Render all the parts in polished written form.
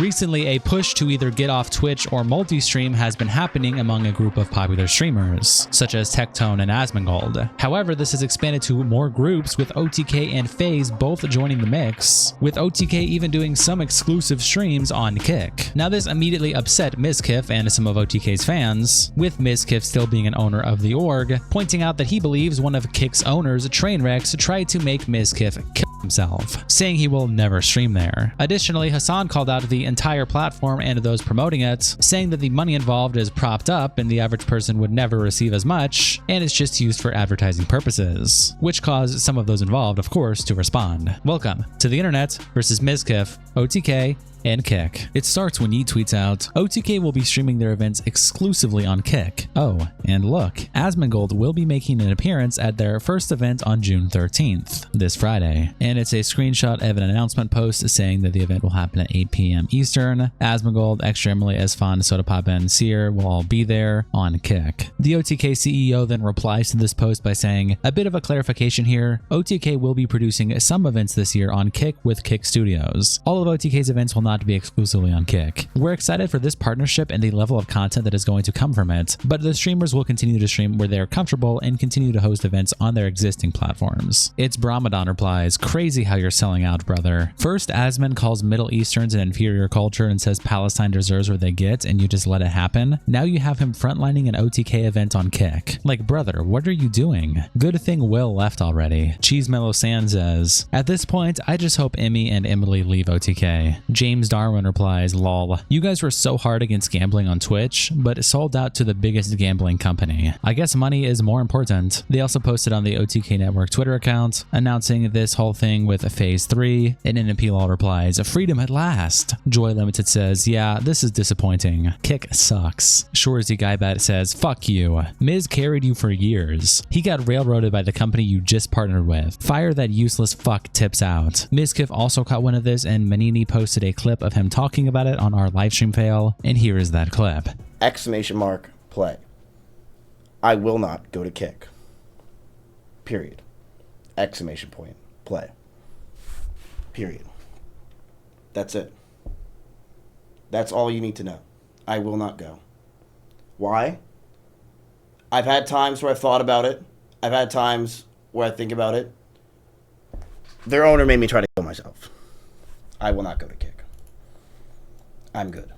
Recently, a push to either get off Twitch or multi-stream has been happening among a group of popular streamers, such as Tectone and Asmongold. However, this has expanded to more groups, with OTK and FaZe both joining the mix, with OTK even doing some exclusive streams on Kick. Now, this immediately upset Mizkif and some of OTK's fans, with Mizkif still being an owner of the org, pointing out that he believes one of Kick's owners, Trainwreck, tried to make Mizkif kill himself, saying he will never stream there. Additionally, Hasan called out the entire platform and those promoting it, saying that the money involved is propped up and the average person would never receive as much, and it's just used for advertising purposes, which caused some of those involved, of course, to respond. Welcome to the internet versus Mizkif, OTK, and Kick. It starts when Yeet tweets out, OTK will be streaming their events exclusively on Kick. Oh, and look, Asmongold will be making an appearance at their first event on June 13th, this Friday. And it's a screenshot of an announcement post saying that the event will happen at 8 p.m. Eastern. Asmongold, Extra Emily, Esfan, Soda Pop, and Seer will all be there on Kick. The OTK CEO then replies to this post by saying, a bit of a clarification here, OTK will be producing some events this year on Kick with Kick Studios. All of OTK's events will not be exclusively on Kick. We're excited for this partnership and the level of content that is going to come from it, but the streamers will continue to stream where they are comfortable and continue to host events on their existing platforms. It's Brahmadan replies, crazy how you're selling out, brother. First, Asmon calls Middle Easterns an inferior culture and says Palestine deserves what they get and you just let it happen. Now you have him frontlining an OTK event on Kick. Like, brother, what are you doing? Good thing Will left already. Cheese Mellow Sand says, at this point, I just hope Emmy and Emily leave OTK. James Darwin replies, lol, you guys were so hard against gambling on Twitch, but sold out to the biggest gambling company. I guess money is more important. They also posted on the OTK Network Twitter account, announcing this whole thing with Phase 3, and NMP replies, freedom at last. Joy Limited says, yeah, this is disappointing. Kick sucks. Shorzy Guybat says, fuck you. Miz carried you for years. He got railroaded by the company you just partnered with. Fire that useless fuck tips out. Mizkif also caught wind of this, and Manini posted a clip of him talking about it on our livestream fail, and here is that clip. Exclamation mark, play. I will not go to Kick. Period. Exclamation point, play. Period. That's it. That's all you need to know. I will not go. Why? I've had times where I've thought about it. I've had times where I think about it. Their owner made me try to kill myself. I will not go to Kick. I'm good.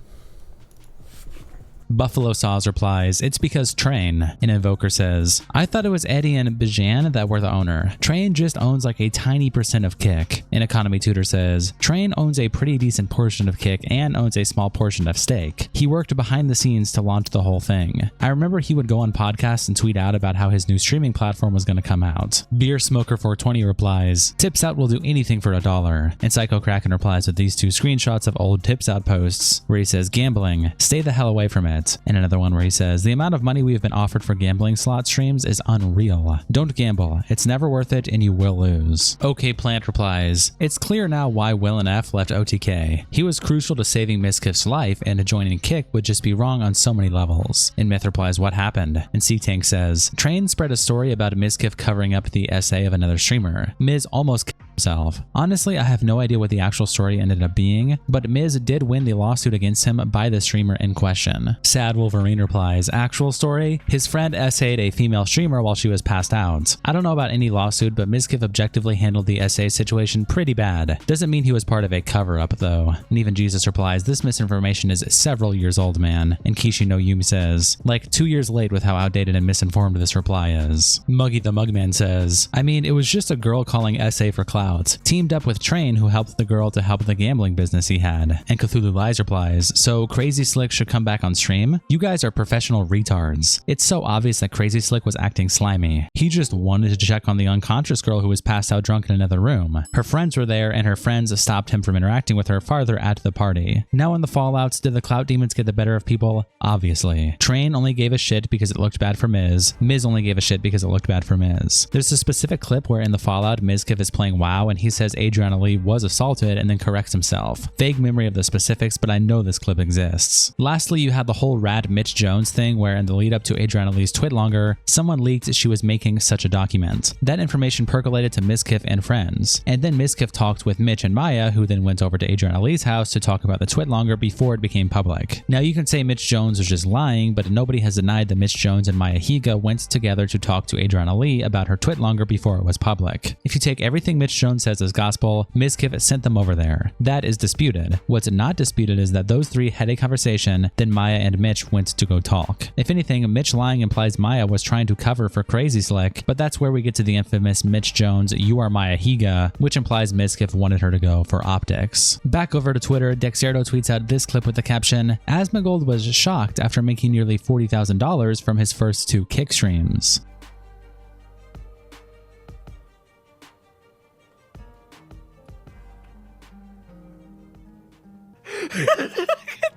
Buffalo Saws replies, it's because Train. An Invoker says, I thought it was Eddie and Bijan that were the owner. Train just owns like a tiny % of Kick. An Economy Tutor says, Train owns a pretty decent portion of Kick and owns a small portion of Stake. He worked behind the scenes to launch the whole thing. I remember he would go on podcasts and tweet out about how his new streaming platform was going to come out. Beer Smoker 420 replies, Tips Out will do anything for $1. And Psycho Kraken replies with these two screenshots of old Tips Out posts where he says, gambling, stay the hell away from it. And another one where he says, the amount of money we have been offered for gambling slot streams is unreal. Don't gamble. It's never worth it and you will lose. OK Plant replies, it's clear now why Will and F left OTK. He was crucial to saving Mizkif's life, and joining Kick would just be wrong on so many levels. And Myth replies, what happened? And C-Tank says, Train spread a story about Mizkif covering up the essay of another streamer. Miz almost killed himself. Honestly, I have no idea what the actual story ended up being, but Miz did win the lawsuit against him by the streamer in question. Sad Wolverine replies, actual story? His friend essayed a female streamer while she was passed out. I don't know about any lawsuit, but Mizkif objectively handled the essay situation pretty bad. Doesn't mean he was part of a cover-up though. And even Jesus replies, this misinformation is several years old, man. And Kishi no Yumi says, like 2 years late with how outdated and misinformed this reply is. Muggy the Mugman says, I mean, it was just a girl calling essay for clout. Teamed up with Train, who helped the girl to help the gambling business he had. And Cthulhu Lies replies, so Crazy Slick should come back on stream? You guys are professional retards. It's so obvious that Crazy Slick was acting slimy. He just wanted to check on the unconscious girl who was passed out drunk in another room. Her friends were there and her friends stopped him from interacting with her farther at the party. Now in the fallouts, did the clout demons get the better of people? Obviously. Train only gave a shit because it looked bad for Miz. Miz only gave a shit because it looked bad for Miz. There's a specific clip where in the fallout, Mizkif is playing WoW wow, and he says Adriana Lee was assaulted and then corrects himself. Vague memory of the specifics, but I know this clip exists. Lastly, you had the whole Rad Mitch Jones thing where in the lead up to Adriana Lee's twit longer, someone leaked she was making such a document. That information percolated to Mizkif and friends, and then Mizkif talked with Mitch and Maya, who then went over to Adriana Lee's house to talk about the twit longer before it became public. Now you can say Mitch Jones was just lying, but nobody has denied that Mitch Jones and Maya Higa went together to talk to Adriana Lee about her twit longer before it was public. If you take everything Mitch Jones says as gospel, Mizkif sent them over there. That is disputed. What's not disputed is that those three had a conversation, then Maya and Mitch went to go talk. If anything, Mitch lying implies Maya was trying to cover for Crazy Slick, but that's where we get to the infamous Mitch Jones, "You are Maya Higa," which implies Mizkif wanted her to go for optics. Back over to Twitter, Dexerto tweets out this clip with the caption, "Asmongold was shocked after making nearly $40,000 from his first 2 kick streams."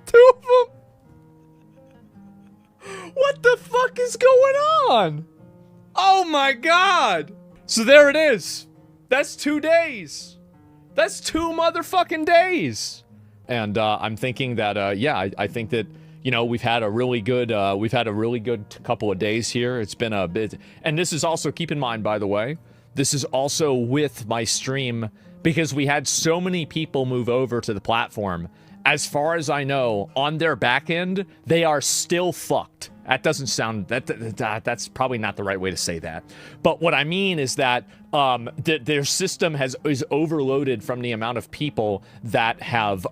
Two of them. What the fuck is going on? Oh my god. So there it is. That's 2 days. That's 2 motherfucking days. And I'm thinking that yeah, I think that, you know, we've had a really good couple of days here. It's been a bit, and this is also, keep in mind, by the way, this is also with my stream because we had so many people move over to the platform. As far as I know, on their back end, they are still fucked. That doesn't sound, that's probably not the right way to say that. But what I mean is that their system is overloaded from the amount of people that have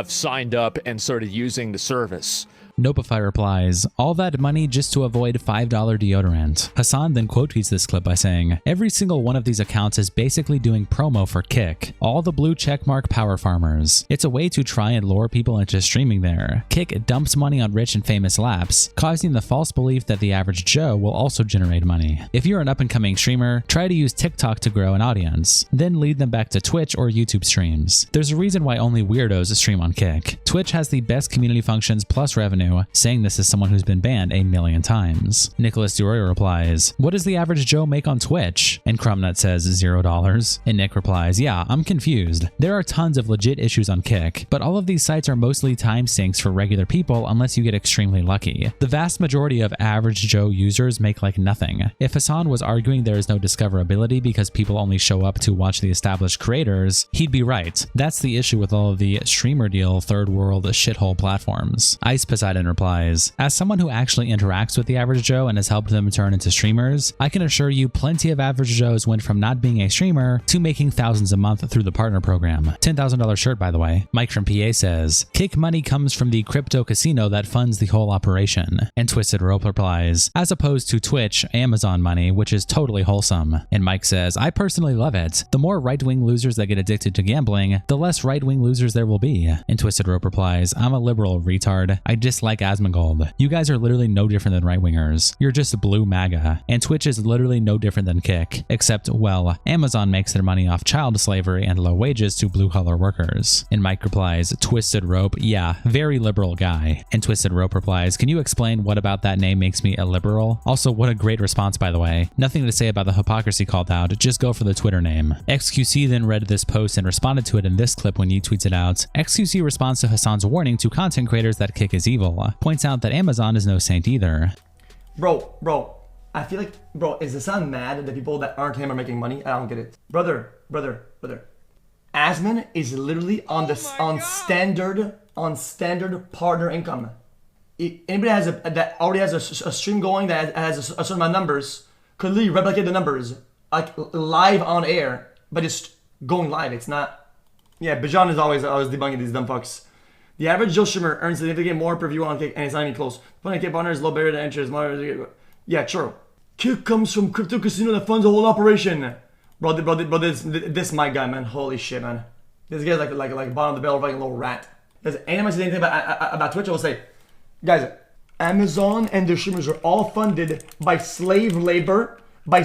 signed up and started using the service. Nopify replies, "All that money just to avoid $5 deodorant." Hasan then quote tweets this clip by saying, "Every single one of these accounts is basically doing promo for Kick. All the blue checkmark power farmers. It's a way to try and lure people into streaming there. Kick dumps money on rich and famous laps, causing the false belief that the average Joe will also generate money. If you're an up-and-coming streamer, try to use TikTok to grow an audience, then lead them back to Twitch or YouTube streams. There's a reason why only weirdos stream on Kick. Twitch has the best community functions plus revenue," saying this as someone who's been banned 1,000,000 times. Nicholas DeRoy replies, "What does the average Joe make on Twitch?" And Crumnut says $0. And Nick replies, "Yeah, I'm confused. There are tons of legit issues on Kick, but all of these sites are mostly time sinks for regular people unless you get extremely lucky. The vast majority of average Joe users make like nothing. If Hasan was arguing there is no discoverability because people only show up to watch the established creators, he'd be right. That's the issue with all of the streamer deal third world shithole platforms." Ice Poseidon replies, "As someone who actually interacts with the average Joe and has helped them turn into streamers, I can assure you plenty of average Joes went from not being a streamer to making thousands a month through the partner program." $10,000 shirt, by the way. Mike from PA says, "Kick money comes from the crypto casino that funds the whole operation." And Twisted Rope replies, "As opposed to Twitch, Amazon money, which is totally wholesome." And Mike says, "I personally love it. The more right-wing losers that get addicted to gambling, the less right-wing losers there will be." And Twisted Rope replies, "I'm a liberal retard. I dislike Asmongold. You guys are literally no different than right-wingers. You're just blue MAGA. And Twitch is literally no different than Kick, except, well, Amazon makes their money off child slavery and low wages to blue-collar workers." And Mike replies, "Twisted Rope, yeah, very liberal guy." And Twisted Rope replies, "Can you explain what about that name makes me a liberal? Also, what a great response, by the way. Nothing to say about the hypocrisy called out, just go for the Twitter name." XQC then read this post and responded to it in this clip when he tweets it out. XQC responds to Hasan's warning to content creators that Kick is evil, points out that Amazon is no saint either. Bro, I feel like, bro, is Hasan mad that people that aren't him are making money? I don't get it. Brother. Asmon is literally on standard partner income. Anybody that already has a stream going that has a certain amount of numbers could literally replicate the numbers like live on air, but it's going live. It's not. Yeah, Bijan is always debunking these dumb fucks. The average Joe streamer earns significantly more per view on Kick, and it's not even close. Playing Kick partner is low barrier to entry. Yeah, true. Kick comes from crypto casino that funds the whole operation. Bro, this my guy, man. Holy shit, man. This guy's like bottom of the barrel, like a little rat. Because anyone says anything about Twitch, I will say, guys, Amazon and their streamers are all funded by slave labor, by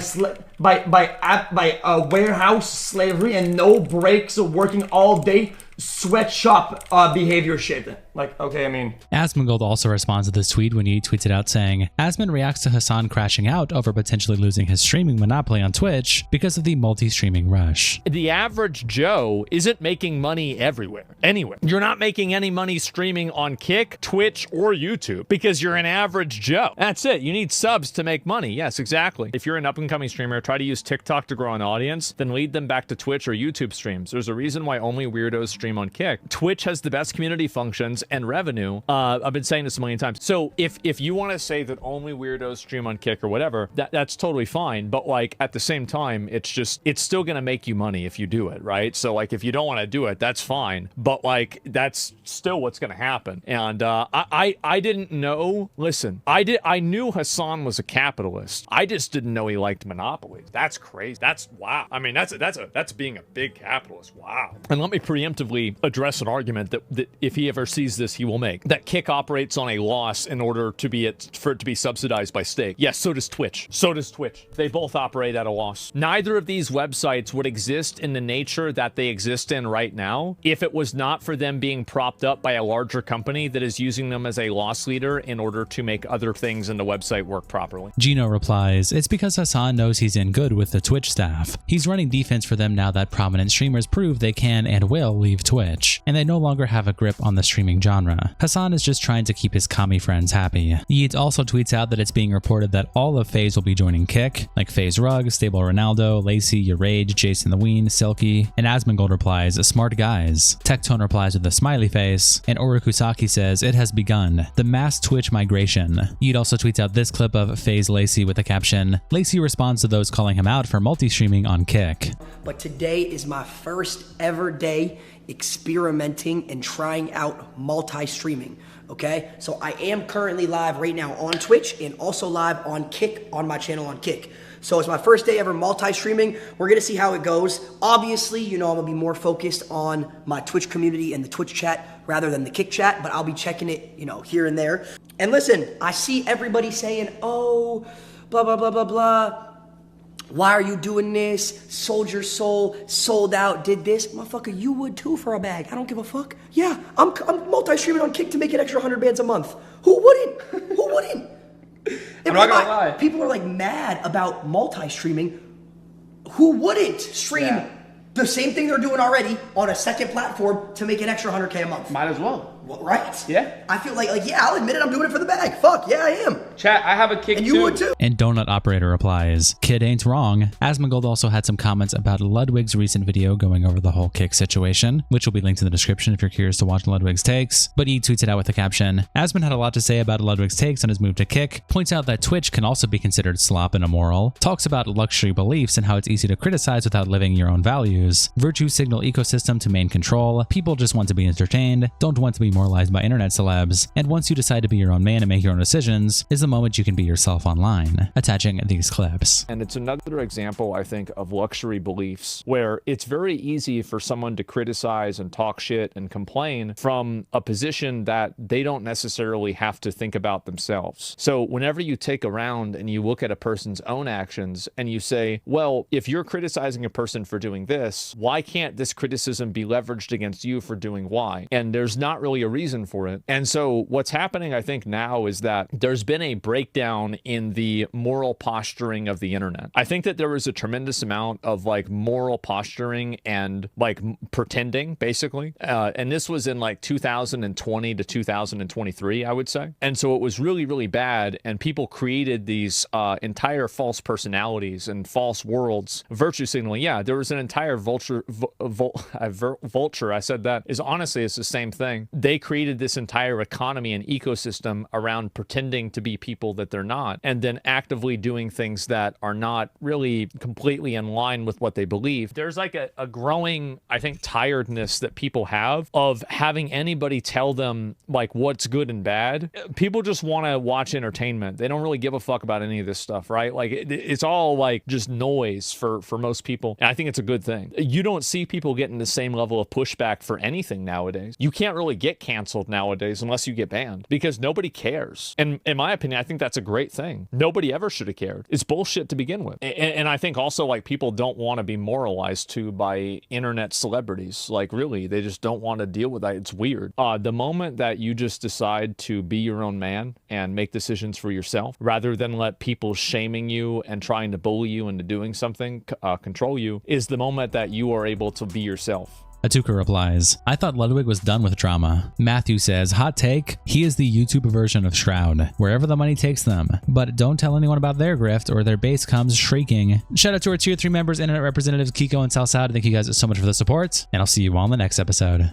warehouse slavery, and no breaks of working all day sweatshop behavior shit. Like, okay, I mean, Asmongold also responds to this tweet when he tweets it out saying, Asmon reacts to Hasan crashing out over potentially losing his streaming monopoly on Twitch because of the multi-streaming rush. The average Joe isn't making money everywhere, anywhere. You're not making any money streaming on Kick, Twitch, or YouTube because you're an average Joe. That's it. You need subs to make money. Yes, exactly. If you're an up-and-coming streamer, try to use TikTok to grow an audience, then lead them back to Twitch or YouTube streams. There's a reason why only weirdos stream on Kick. Twitch has the best community functions and revenue. I've been saying this a million times. So if you want to say that only weirdos stream on Kick or whatever, that's totally fine. But like at the same time, it's still gonna make you money if you do it, right? So like if you don't want to do it, that's fine. But like that's still what's gonna happen. And I didn't know. Listen, I knew Hasan was a capitalist. I just didn't know he liked monopolies. That's crazy. That's wow. I mean that's being a big capitalist. Wow. And let me preemptively address an argument that if he ever sees this, he will make. That Kick operates on a loss in order for it to be subsidized by stake. Yes, so does Twitch. So does Twitch. They both operate at a loss. Neither of these websites would exist in the nature that they exist in right now if it was not for them being propped up by a larger company that is using them as a loss leader in order to make other things in the website work properly. Gino replies, it's because Hasan knows he's in good with the Twitch staff. He's running defense for them now that prominent streamers prove they can and will leave Twitch, and they no longer have a grip on the streaming genre. Hasan is just trying to keep his commie friends happy. Yeats also tweets out that it's being reported that all of FaZe will be joining Kick, like FaZe Rug, Stable Ronaldo, Lacey, Your Rage, Jason the Ween, Silky, and Asmongold replies, smart guys. Tectone replies with a smiley face, and Orokusaki says, it has begun. The mass Twitch migration. Yeat also tweets out this clip of FaZe Lacey with the caption, Lacey responds to those calling him out for multi-streaming on Kick. But today is my first ever day experimenting and trying out multi-streaming, okay? So I am currently live right now on Twitch and also live on Kick, on my channel on Kick. So it's my first day ever multi-streaming. We're gonna see how it goes. Obviously, you know, I'm gonna be more focused on my Twitch community and the Twitch chat rather than the Kick chat, but I'll be checking it, you know, here and there. And listen, I see everybody saying, oh, blah, blah, blah, blah, blah. Why are you doing this? Sold your soul, sold out, did this. Motherfucker, you would too for a bag. I don't give a fuck. Yeah, I'm multi-streaming on Kick to make an extra 100 bands a month. Who wouldn't? Who wouldn't? I'm not gonna lie. People are like mad about multi-streaming. Who wouldn't stream the same thing they're doing already on a second platform to make an extra 100K a month? Might as well. Well, right? Yeah. I feel like, yeah, I'll admit it, I'm doing it for the bag. Fuck, yeah, I am. Chat, I have a Kick And too. you would too. And Donut Operator replies, kid ain't wrong. Asmongold also had some comments about Ludwig's recent video going over the whole Kick situation, which will be linked in the description if you're curious to watch Ludwig's takes, but he tweets it out with the caption, Asmon had a lot to say about Ludwig's takes on his move to Kick, points out that Twitch can also be considered slop and immoral, talks about luxury beliefs and how it's easy to criticize without living your own values, virtue signal ecosystem to main control, people just want to be entertained, don't want to be moralized by internet celebs, and once you decide to be your own man and make your own decisions, is the moment you can be yourself online, attaching these clips. And it's another example, I think, of luxury beliefs where it's very easy for someone to criticize and talk shit and complain from a position that they don't necessarily have to think about themselves. So whenever you take a round and you look at a person's own actions and you say, well, if you're criticizing a person for doing this, why can't this criticism be leveraged against you for doing Y? And there's not really a reason for it. And so what's happening, I think, now is that there's been a breakdown in the moral posturing of the internet. I think that there was a tremendous amount of like moral posturing and like pretending, basically. And this was in like 2020 to 2023, I would say. And so it was really, really bad. And people created these entire false personalities and false worlds. Virtue signaling, yeah, there was an entire vulture. I said that is honestly, it's the same thing. They created this entire economy and ecosystem around pretending to be people that they're not, and then actively doing things that are not really completely in line with what they believe. There's like a growing, I think, tiredness that people have of having anybody tell them like what's good and bad. People just want to watch entertainment. They don't really give a fuck about any of this stuff, right? Like it's all like just noise for most people. And I think it's a good thing. thing. You don't see people getting the same level of pushback for anything nowadays. You can't really get canceled nowadays unless you get banned because nobody cares. And in my opinion, I think that's a great thing. Nobody ever should have cared. It's bullshit to begin with. And I think also like people don't want to be moralized to by internet celebrities. Like really, they just don't want to deal with that. It's weird. The moment that you just decide to be your own man and make decisions for yourself, rather than let people shaming you and trying to bully you into doing something, control you, is the moment that you are able to be yourself. Atuka replies, I thought Ludwig was done with drama. Matthew says, hot take, he is the YouTube version of Shroud, wherever the money takes them. But don't tell anyone about their grift or their base comes shrieking. Shout out to our tier 3 members, internet representatives Kiko and Salsad. Thank you guys so much for the support, and I'll see you all in the next episode.